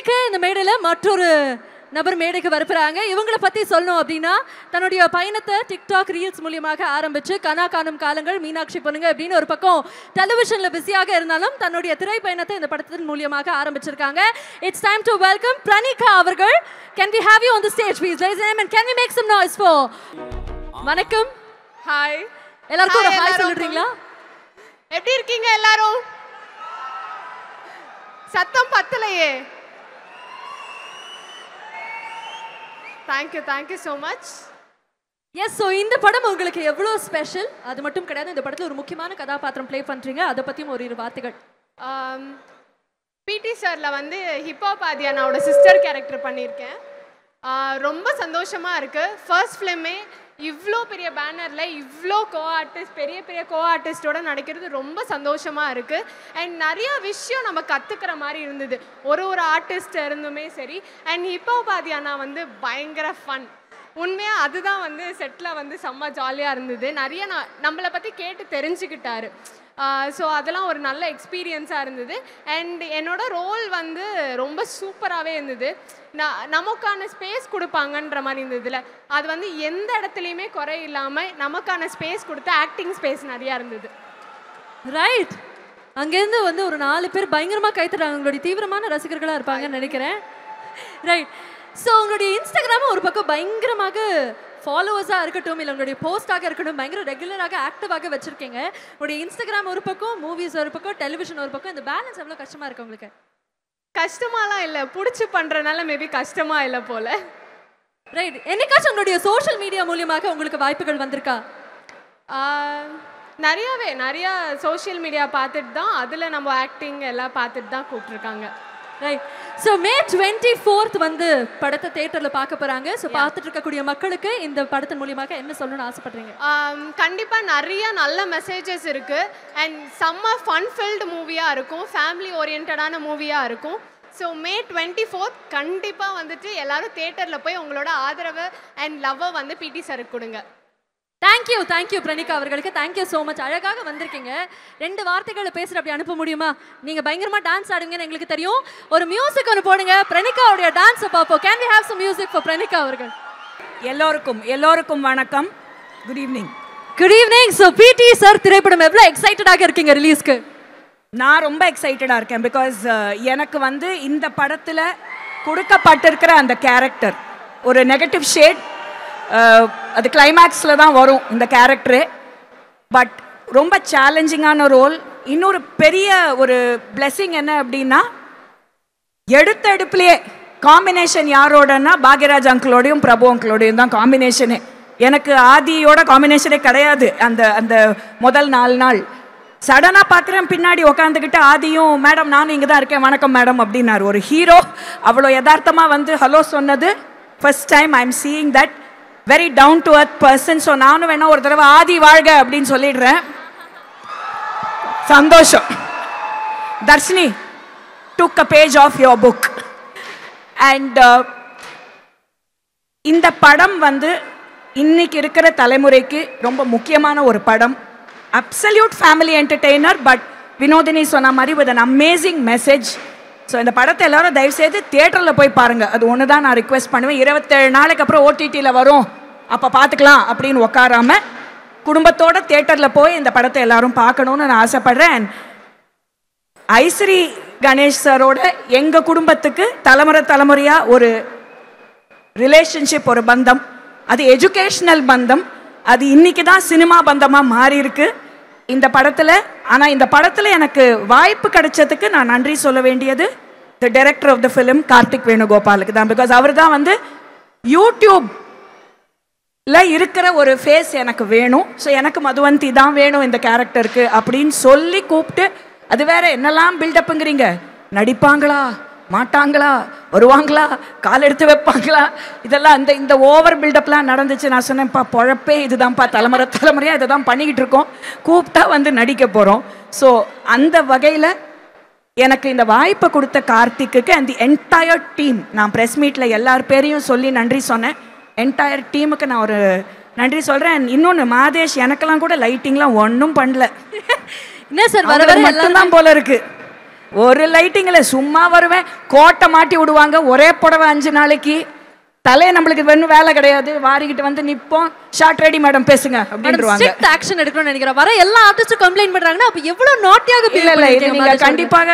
இன்னைக்கு இந்த மேடையில மற்றொரு நபர் மேடைக்கு வரப்போறாங்க. இவங்களை பத்தி சொல்லணும் அப்படின்னா தன்னுடைய பயணத்தை டிக்டாக் ரீல்ஸ் மூலியமாக ஆரம்பிச்சு கனா காணும் காலங்கள், மீனாட்சி பொண்ணுங்க அப்படின்னு ஒரு பக்கம் டெலிவிஷன்ல பிஸியாக இருந்தாலும் தன்னுடைய திரை பயணத்தை இந்த படத்தின் மூலியமாக ஆரம்பிச்சிருக்காங்க. It's time to welcome Pranika அவர்கள். Can we have you on the stage please? Ladies and gentlemen, can we make some noise for? வணக்கம். ஹாய். எல்லாருக்கும் ஒரு ஹாய் சொல்றீங்களா? எப்படி இருக்கீங்க எல்லாரும்? சத்தம் பத்தலையே. Thank you so much. Yes, so இந்த படம் உங்களுக்கு எவ்வளவு ஸ்பெஷல்? அது மட்டும் கிடையாது, இந்த படத்துல ஒரு முக்கியமான கதாபாத்திரம் ப்ளே பண்றீங்க. அத பத்தியும் ஒரு இரு வார்த்தைகள். பிடி சார்ல வந்து ஹிப்ஹாப் ஆதியானாவோட சிஸ்டர் கேரக்டர் பண்ணியிருக்கேன். ரொம்ப சந்தோஷமா இருக்கு. ஃபர்ஸ்ட் ஃபிலிமே இவ்வளோ பெரிய பேனர்ல இவ்வளோ பெரிய பெரிய கோ ஆர்டிஸ்டோட நடிக்கிறது ரொம்ப சந்தோஷமா இருக்கு. அண்ட் நிறைய விஷயம் நம்ம கத்துக்கிற மாதிரி இருந்தது ஒரு ஆர்டிஸ்ட் இருந்துமே சரி. அண்ட் ஹிப்ஹாப் ஆதியானா வந்து பயங்கர ஃபன். உண்மையாக அதுதான் வந்து செட்டில் வந்து செம்ம ஜாலியாக இருந்தது. நிறைய நம்மளை பற்றி கேட்டு தெரிஞ்சுக்கிட்டாரு. ஸோ அதெல்லாம் ஒரு நல்ல எக்ஸ்பீரியன்ஸாக இருந்தது. அண்ட் என்னோட ரோல் வந்து ரொம்ப சூப்பராகவே இருந்தது. நமக்கான ஸ்பேஸ் கொடுப்பாங்கன்ற மாதிரி இருந்ததுல அது வந்து எந்த இடத்துலையுமே குறை இல்லாமல் நமக்கான ஸ்பேஸ் கொடுத்து ஆக்டிங் ஸ்பேஸ் நிறையா இருந்தது. ரைட், அங்கேருந்து வந்து ஒரு 4 பேர் பயங்கரமாக கைத்துறாங்க. உங்களுடைய தீவிரமான ரசிகர்களாக இருப்பாங்கன்னு நினைக்கிறேன். ரைட், ஸோ உங்களுடைய இன்ஸ்டாகிராமும் ஒரு பக்கம் பயங்கரமாக ஃபாலோவர்ஸாக இருக்கட்டும், இல்லை உங்களுடைய போஸ்டாக இருக்கட்டும், பயங்கர ரெகுலராக ஆக்டிவாக வச்சுருக்கீங்க. உங்களுடைய இன்ஸ்டாகிராம் ஒரு பக்கம், மூவிஸ் ஒரு பக்கம், டெலிவிஷன் ஒரு பக்கம். இந்த பேலன்ஸ் எவ்வளோ கஷ்டமாக இருக்குது உங்களுக்கு? கஷ்டமாலாம் இல்லை, பிடிச்சி பண்ணுறதுனால மேபி கஷ்டமாக இல்லை போல். ரைட், என்னைக்காச்சும் உங்களுடைய சோஷியல் மீடியா மூலியமாக உங்களுக்கு வாய்ப்புகள் வந்திருக்கா? நிறையா சோஷியல் மீடியா பார்த்துட்டு தான், அதில் நம்ம ஆக்டிங் எல்லாம் பார்த்துட்டு தான் கூப்பிட்ருக்காங்க. ரைட், ஸோ மே 24th வந்து படத்தை தியேட்டரில் பார்க்க போகிறாங்க. ஸோ பார்த்துட்டு இருக்கக்கூடிய மக்களுக்கு இந்த படத்தின் மூலியமாக என்ன சொல்லணும்னு ஆசைப்படுறீங்க? கண்டிப்பாக நிறைய நல்ல மெசேஜஸ் இருக்குது. அண்ட் செம்ம ஃபன் ஃபில்டு மூவியாக இருக்கும், ஃபேமிலி ஓரியன்டான மூவியாக இருக்கும். ஸோ மே 24th கண்டிப்பாக வந்துட்டு எல்லாரும் தியேட்டரில் போய் உங்களோட ஆதரவு அண்ட் லவ்வை வந்து பிடி சாருக்கு கொடுங்க. தேங்க்யூ பிரணிகா அவர்களுக்கு. Thank you so much. அழகாக வந்திருக்கீங்க. 2 வார்த்தைகளை பேசுகிற அப்படி அனுப்ப முடியுமா? நீங்கள் பயங்கரமாக டான்ஸ் ஆடுவீங்கன்னு எங்களுக்கு தெரியும். ஒரு மியூசிக் ஒன்று போடுங்க, பிரணிகாவுடைய டான்ஸை பார்ப்போம். Can we have some music for Pranika அவர்கள்? எல்லோருக்கும் வணக்கம். Good evening. So PT sir திரைப்படம் எவ்வளோ எக்ஸைட்டடாக இருக்கீங்க ரிலீஸ்க்கு? நான் ரொம்ப எக்ஸைட்டடாக இருக்கேன். பிகாஸ் எனக்கு வந்து இந்த படத்தில் கொடுக்கப்பட்டிருக்கிற அந்த கேரக்டர் ஒரு நெகட்டிவ் ஷேட், அது கிளைமேக்ஸில் தான் வரும் இந்த கேரக்டரு. பட் ரொம்ப சேலஞ்சிங்கான ரோல். இன்னொரு பெரிய ஒரு பிளெஸிங் என்ன அப்படின்னா, எடுப்பிலேயே காம்பினேஷன் யாரோடனா பாக்யராஜ் அங்கிளோடையும் பிரபு அங்கிளோடையும் தான் காம்பினேஷனே. எனக்கு ஆதியோட காம்பினேஷனே கிடையாது. அந்த முதல் 4 நாள் சடனாக பார்க்குறேன், பின்னாடி உக்காந்துக்கிட்டு ஆதியும் மேடம் நானும் இங்கே தான் இருக்கேன், வணக்கம் மேடம் அப்படின்னாரு. ஒரு ஹீரோ அவ்வளோ யதார்த்தமாக வந்து ஹலோ சொன்னது first time I am seeing that. Very down to earth person. So நானும் வேணா ஒரு தடவை ஆதி வாழ்க அப்படின்னு சொல்லிடுறேன். சந்தோஷம். Dharshini took a page of your book. And இந்த படம் வந்து இன்னைக்கு இருக்கிற தலைமுறைக்கு ரொம்ப முக்கியமான ஒரு படம். Absolute family entertainer, but Vinodhini சொன்ன மாதிரி with an amazing message. So இந்த படத்தை எல்லாரும் தயவுசெய்து தியேட்டரில் போய் பாருங்கள். அது ஒன்று தான் நான் ரிக்வெஸ்ட் பண்ணுவேன். 27 நாளைக்கு அப்புறம் ஓடிடியில் வரும், அப்போ பார்த்துக்கலாம் அப்படின்னு உட்காராமல் குடும்பத்தோட தியேட்டரில் போய் இந்த படத்தை எல்லாரும் பார்க்கணுன்னு நான் ஆசைப்பட்றேன். ஐஸ்ரீ கணேஷ் சாரோட எங்கள் குடும்பத்துக்கு தலைமுறையாக ஒரு ரிலேஷன்ஷிப், ஒரு பந்தம். அது எஜுகேஷ்னல் பந்தம். அது இன்னைக்கு தான் சினிமா பந்தமாக மாறி இருக்கு இந்த படத்தில். ஆனால் இந்த படத்தில் எனக்கு வாய்ப்பு கிடைச்சதுக்கு நான் நன்றி சொல்ல வேண்டியது the director of the film Karthik வேணுகோபாலுக்கு தான். பிகாஸ் அவர் தான் வந்து யூடியூப்ல இருக்கிற ஒரு ஃபேஸ் எனக்கு வேணும், ஸோ எனக்கு மதுவந்தி தான் வேணும் இந்த கேரக்டருக்கு அப்படின்னு சொல்லி கூப்பிட்டு, அது வேற என்னெல்லாம் பில்டப்புங்கிறீங்க, நடிப்பாங்களா மாட்டாங்களா, வருவாங்களா, கால் எடுத்து வைப்பாங்களா, இதெல்லாம் இந்த ஓவர் பில்டப்லாம் நடந்துச்சு. நான் சொன்னேன்ப்பா பொழப்பே இதுதான்ப்பா, தலைமுறையாக இதை தான் பண்ணிக்கிட்டு இருக்கோம், கூப்பிட்டா வந்து நடிக்க போகிறோம். ஸோ அந்த வகையில் எனக்கு இந்த வாய்ப்பை கொடுத்த கார்த்திக்கு அண்ட் தி என்டையர் டீம், நான் ப்ரெஸ் மீட்டில் எல்லார் பேரையும் சொல்லி நன்றி சொன்னேன். என்டையர் டீமுக்கு நான் ஒரு நன்றி சொல்கிறேன். இன்னொன்று, மாதேஷ் எனக்கெல்லாம் கூட லைட்டிங்லாம் ஒன்றும் பண்ணல. என்ன சார் மட்டும்தான் போல இருக்கு. ஒரு லைட்டிங்கில் சும்மா வருவேன், கோட்டை மாட்டி விடுவாங்க, ஒரே புடவை 5 நாளைக்கு, தலையை நம்மளுக்கு வேணும் வேலை கிடையாது, வாரிக்கிட்டு வந்து நிற்போம், ஷார்ட் ரெடி மேடம் பேசுங்க அப்படின்றாங்க. ஸ்ட்ரிக்ட் ஆக்ஷன் எடுக்கணும்னு நினைக்கிறேன். வர எல்லா ஆர்டிஸ்டும் கம்ப்ளைண்ட் பண்றாங்கன்னா அப்ப எவ்வளவு நாட்டியாக இல்ல இது நீங்க கண்டிப்பாக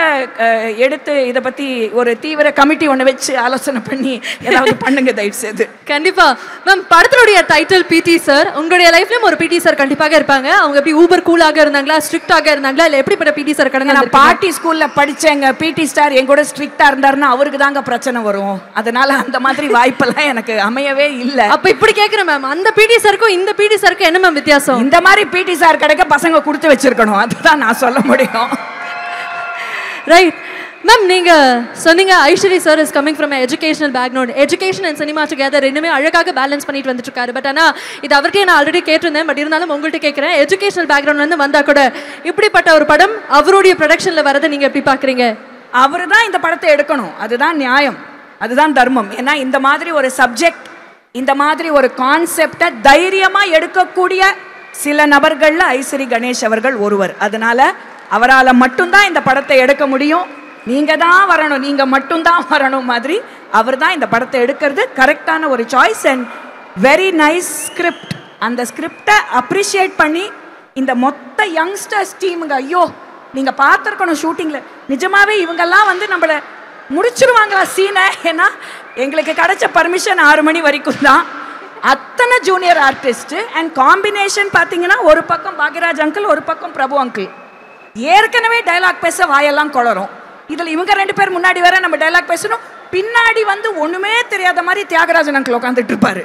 எடுத்து இத பத்தி ஒரு தீவிர கமிட்டி ஒண்ணு வச்சு ஆலோசனை பண்ணி ஏதாவது பண்ணுங்க தயவு செய்து. கண்டிப்பா மேம். படத்தினுடைய டைட்டில் பிடி சார். உங்களுடைய லைஃப்லயும் ஒரு பிடி சார் கண்டிப்பாக இருப்பாங்க. அவங்க எப்படி ஊபர் கூலாக இருந்தாங்களா, ஸ்ட்ரிக்டாக இருந்தாங்களா, இல்ல எப்படிப்பட்ட பிடி சார் கடந்து? நான் பார்ட்டி ஸ்கூல்ல படிச்சேங்க. பிடி ஸ்டார் என் கூட ஸ்ட்ரிக்டா இருந்தாருன்னா அவருக்கு தாங்க பிரச்சனை வரும். அதனால அந்த மாதிரி வாய்ப்பெல்லாம் எனக்கு அமையவே இல்ல. அப்ப இப்படி கேக்குறேன் மேம், அந்த பிடி சாருக்கும் இந்த பிடி சாருக்கும் என்ன மேம் வித்தியாசம்? இந்த மாதிரி பிடி சார் கிடைக்க பசங்க கொடுத்து வச்சிருக்கணும், அதுதான் நான் சொல்ல முடியும். ரைட் மேம், நீங்க சொன்னீங்க Ishari sir is coming from educational background. Education and cinema together ரெண்டுமே அழகாக பேலன்ஸ் பண்ணிட்டு வந்துட்டு இருக்காரு. பட் ஆனா இது அவர்கிட்ட நான் ஆல்ரெடி கேட்டிருந்தேன். பட் இருந்தாலும் உங்கள்கிட்ட கேட்கிறேன், எஜுகேஷனல் பேக்ரவுண்ட்ல இருந்து வந்தா கூட இப்படிப்பட்ட ஒரு படம் அவருடைய ப்ரொடக்ஷன்ல வரதை நீங்க எப்படி பாக்குறீங்க? அவரு தான் இந்த படத்தை எடுக்கணும், அதுதான் நியாயம், அதுதான் தர்மம். ஏன்னா இந்த மாதிரி ஒரு சப்ஜெக்ட், இந்த மாதிரி ஒரு கான்செப்டை தைரியமா எடுக்கக்கூடிய சில நபர்கள்ல ஐஸ்வரி கணேஷ் அவர்கள் ஒருவர். அதனால அவரால் மட்டும்தான் இந்த படத்தை எடுக்க முடியும். நீங்க தான் வரணும், நீங்க மட்டும்தான் வரணும் மாதிரி அவர் தான் இந்த படத்தை எடுக்கிறது கரெக்டான ஒரு choice. And very nice script. அந்த ஸ்கிரிப்டை அப்ரிஷியேட் பண்ணி இந்த மொத்த யங்ஸ்டர்ஸ் டீமுங்க, ஐயோ நீங்க பார்த்துருக்கணும் ஷூட்டிங்ல, நிஜமாவே இவங்கெல்லாம் வந்து நம்மளை முடிச்சிருவாங்களா சீனை? ஏன்னா எங்களுக்கு கிடைச்ச பர்மிஷன் 6 மணி வரைக்கும் தான். அத்தனை ஜூனியர் ஆர்டிஸ்ட் அண்ட் காம்பினேஷன் பார்த்தீங்கன்னா ஒரு பக்கம் பாக்யராஜ் அங்கிள், ஒரு பக்கம் பிரபு அங்கிள். ஏற்கனவே டைலாக் பேச வாயெல்லாம் குளரும். இதில் இவங்க 2 பேர் முன்னாடி வேற நம்ம டைலாக் பேசணும், பின்னாடி வந்து ஒண்ணுமே தெரியாத மாதிரி தியாகராஜன் அங்கிள் உட்காந்துட்டு இருப்பாரு.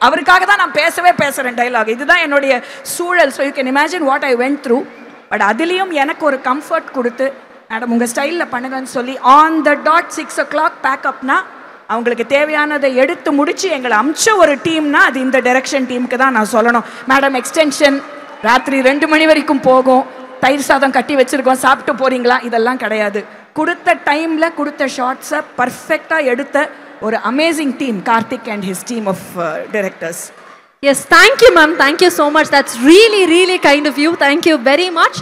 அவருக்காக தான் நான் பேசுறேன் டைலாக். இதுதான் என்னுடைய சூழல். So you can imagine what I went through. But அதுலேயும் எனக்கு ஒரு கம்ஃபர்ட் கொடுத்து, மேடம் உங்கள் ஸ்டைலில் பண்ணுங்கன்னு சொல்லி ஆன் த டாட் 6 o'clock பேக்கப்னா அவங்களுக்கு தேவையானதை எடுத்து முடிச்சு எங்களை அமிச்ச ஒரு டீம்னா அது இந்த டைரக்ஷன் டீமுக்கு தான் நான் சொல்லணும். மேடம் எக்ஸ்டென்ஷன் ராத்திரி 2 மணி வரைக்கும் போகும், தயிர் சாதம் கட்டி வச்சுருக்கோம், சாப்பிட்டு போகிறீங்களா, இதெல்லாம் கிடையாது. கொடுத்த டைமில் கொடுத்த ஷார்ட்ஸை பர்ஃபெக்டாக எடுத்த ஒரு amazing team, Karthik and his team of directors. Yes, thank you ma'am, thank you so much. That's really kind of you. Thank you very much.